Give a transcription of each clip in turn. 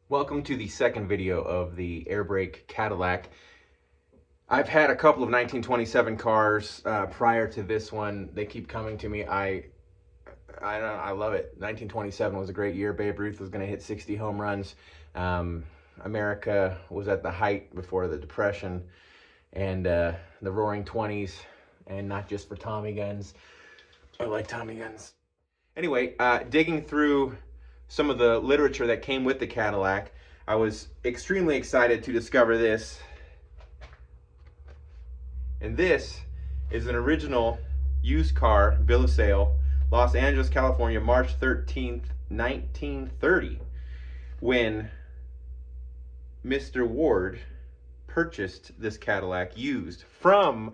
Welcome to the second video of the air brake Cadillac. I've had a couple of 1927 cars prior to this one. They keep coming to me. I love it. 1927 was a great year. Babe Ruth was going to hit 60 home runs. America was at the height before the Depression and the Roaring 20s, and not just for Tommy guns. I like Tommy guns. Anyway, digging through some of the literature that came with the Cadillac, I was extremely excited to discover this. And this is an original used car bill of sale, Los Angeles, California, March 13th, 1930, when Mr. Ward purchased this Cadillac used from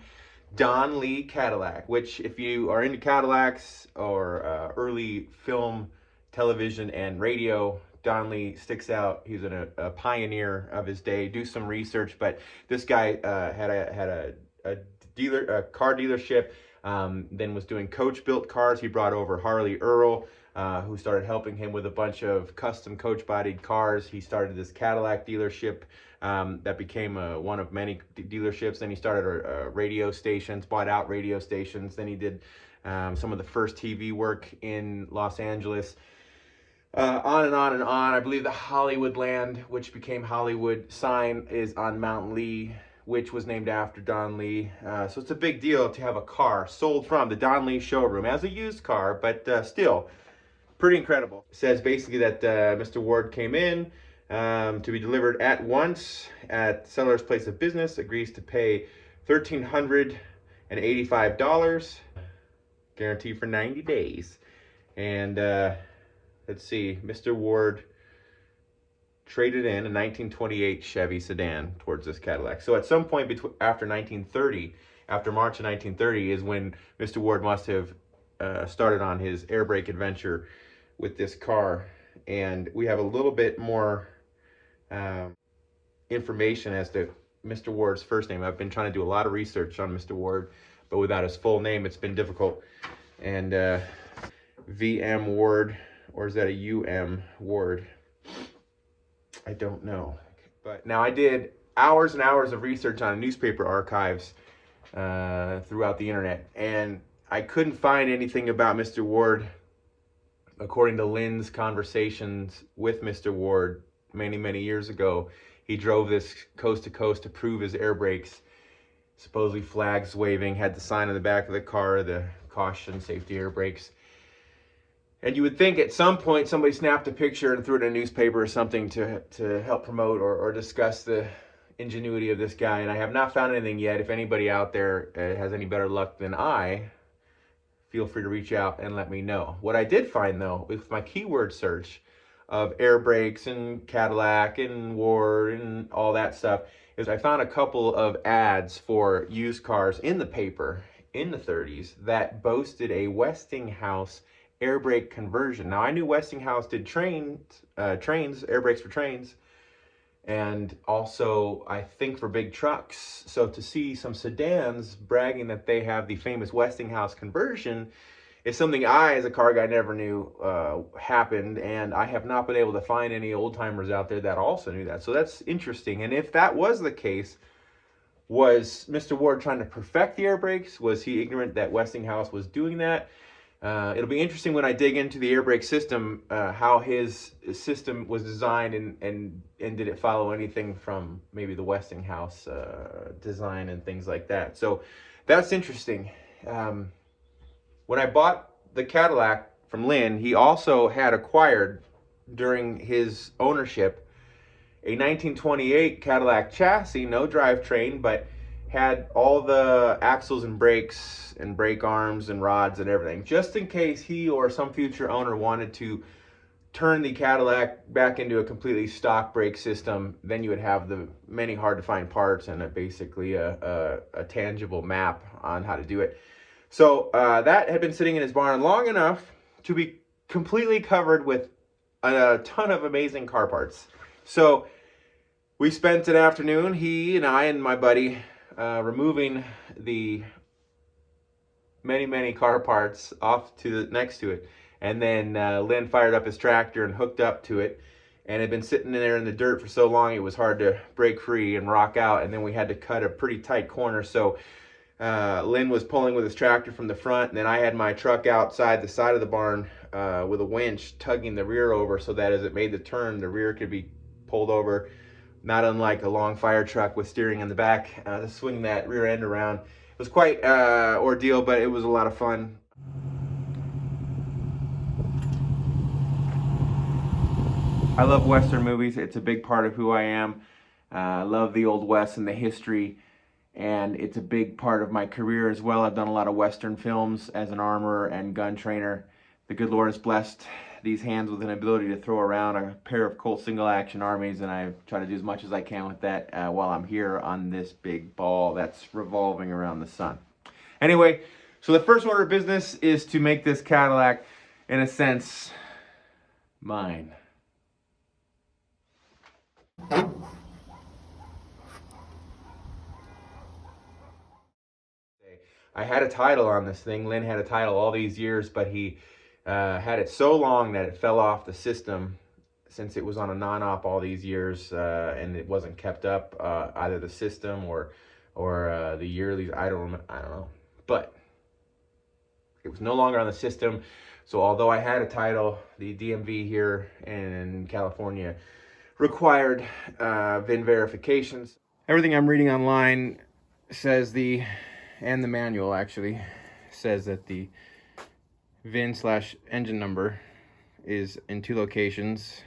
Don Lee Cadillac, which, if you are into Cadillacs or early film, television, and radio, Don Lee sticks out. He's a pioneer of his day. Do some research, but this guy had a car dealership, then was doing coach-built cars. He brought over Harley Earl, who started helping him with a bunch of custom coach-bodied cars. He started this Cadillac dealership that became one of many dealerships. Then he started radio stations, bought out radio stations. Then he did some of the first TV work in Los Angeles. On and on and on. I believe the Hollywoodland, which became Hollywood sign, is on Mount Lee, which was named after Don Lee. So it's a big deal to have a car sold from the Don Lee showroom as a used car, but still pretty incredible. It says basically that Mr. Ward came in to be delivered at once at seller's place of business, agrees to pay $1,385, guaranteed for 90 days. And let's see, Mr. Ward traded in a 1928 Chevy sedan towards this Cadillac. So at some point after 1930, after March of 1930, is when Mr. Ward must have started on his air brake adventure with this car. And we have a little bit more information as to Mr. Ward's first name. I've been trying to do a lot of research on Mr. Ward, but without his full name, it's been difficult. And VM Ward, or is that a UM Ward? I don't know. But now I did hours and hours of research on newspaper archives throughout the internet, and I couldn't find anything about Mr. Ward. According to Lynn's conversations with Mr. Ward many, many years ago, he drove this coast to coast to prove his air brakes. Supposedly flags waving, had the sign on the back of the car, the caution, safety air brakes. And you would think at some point somebody snapped a picture and threw it in a newspaper or something to help promote or discuss the ingenuity of this guy. And I have not found anything yet. If anybody out there has any better luck than I, feel free to reach out and let me know. What I did find, though, with my keyword search of air brakes and Cadillac and Ward and all that stuff, is I found a couple of ads for used cars in the paper in the 30s that boasted a Westinghouse air brake conversion. Now, I knew Westinghouse did air brakes for trains, and also I think for big trucks. So to see some sedans bragging that they have the famous Westinghouse conversion is something I, as a car guy, never knew happened, and I have not been able to find any old timers out there that also knew that. So that's interesting. And if that was the case, was Mr. Ward trying to perfect the air brakes? Was he ignorant that Westinghouse was doing that? It'll be interesting when I dig into the air brake system, how his system was designed and did it follow anything from maybe the Westinghouse design and things like that. So that's interesting. When I bought the Cadillac from Lynn, he also had acquired during his ownership a 1928 Cadillac chassis, no drivetrain, but had all the axles and brakes and brake arms and rods and everything, just in case he or some future owner wanted to turn the Cadillac back into a completely stock brake system. Then you would have the many hard to find parts and basically a tangible map on how to do it. So that had been sitting in his barn long enough to be completely covered with a ton of amazing car parts. So we spent an afternoon, he and I and my buddy, removing the many car parts off to the next to it, and then Lynn fired up his tractor and hooked up to it and it had been sitting in there in the dirt for so long it was hard to break free and rock out, and then we had to cut a pretty tight corner. So Lynn was pulling with his tractor from the front, and then I had my truck outside the side of the barn with a winch tugging the rear over, so that as it made the turn, the rear could be pulled over, not unlike a long fire truck with steering in the back, to swing that rear end around. It was quite ordeal, but it was a lot of fun. I love Western movies. It's a big part of who I am. I love the Old West and the history, and it's a big part of my career as well. I've done a lot of Western films as an armorer and gun trainer. The good Lord has blessed these hands with an ability to throw around a pair of Colt single action armies, and I try to do as much as I can with that while I'm here on this big ball that's revolving around the sun. Anyway, so the first order of business is to make this Cadillac, in a sense, mine. I had a title on this thing. Lynn had a title all these years, but he had it so long that it fell off the system since it was on a non-op all these years, and it wasn't kept up, either the system or the yearly. I don't know, but it was no longer on the system. So although I had a title, the DMV here in California required VIN verifications. Everything I'm reading online says and the manual actually says that the VIN/engine number is in 2 locations.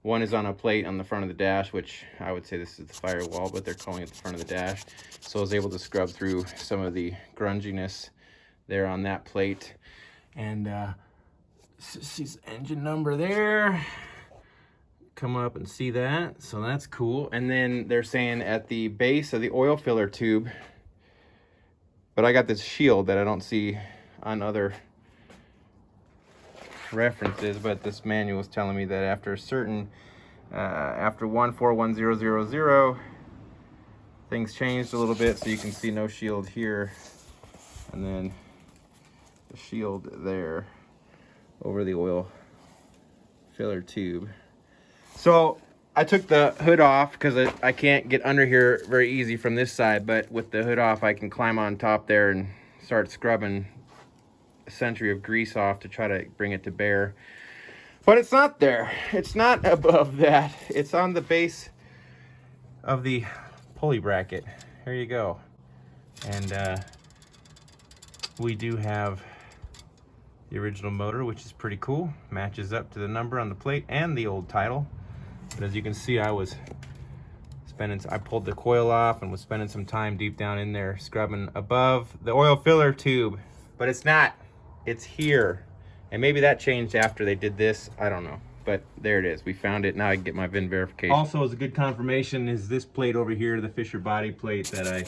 One is on a plate on the front of the dash, which I would say this is the firewall, but they're calling it the front of the dash. So I was able to scrub through some of the grunginess there on that plate. And see the engine number there. Come up and see that, so that's cool. And then they're saying at the base of the oil filler tube, but I got this shield that I don't see on other references, but this manual is telling me that after a certain after 141000 things changed a little bit, so you can see no shield here, and then the shield there over the oil filler tube. So I took the hood off because I can't get under here very easy from this side, but with the hood off I can climb on top there and start scrubbing a century of grease off to try to bring it to bear. But it's not there. It's not above that. It's on the base of the pulley bracket. Here you go. And we do have the original motor, which is pretty cool. Matches up to the number on the plate and the old title. But as you can see, I pulled the coil off and was spending some time deep down in there scrubbing above the oil filler tube. But it's not. It's here. And maybe that changed after they did this. I don't know. But there it is. We found it. Now I can get my VIN verification. Also, as a good confirmation, is this plate over here, the Fisher body plate that I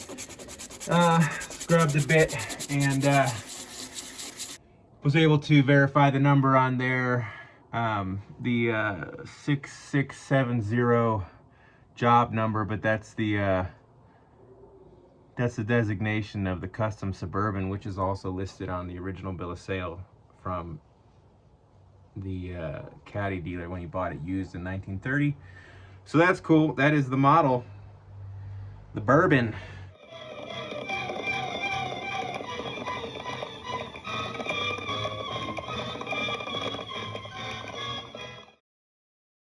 scrubbed a bit and was able to verify the number on there. The 6670 job number, but that's the designation of the custom Suburban, which is also listed on the original bill of sale from the Caddy dealer when he bought it used in 1930. So that's cool. That is the model, the Bourbon.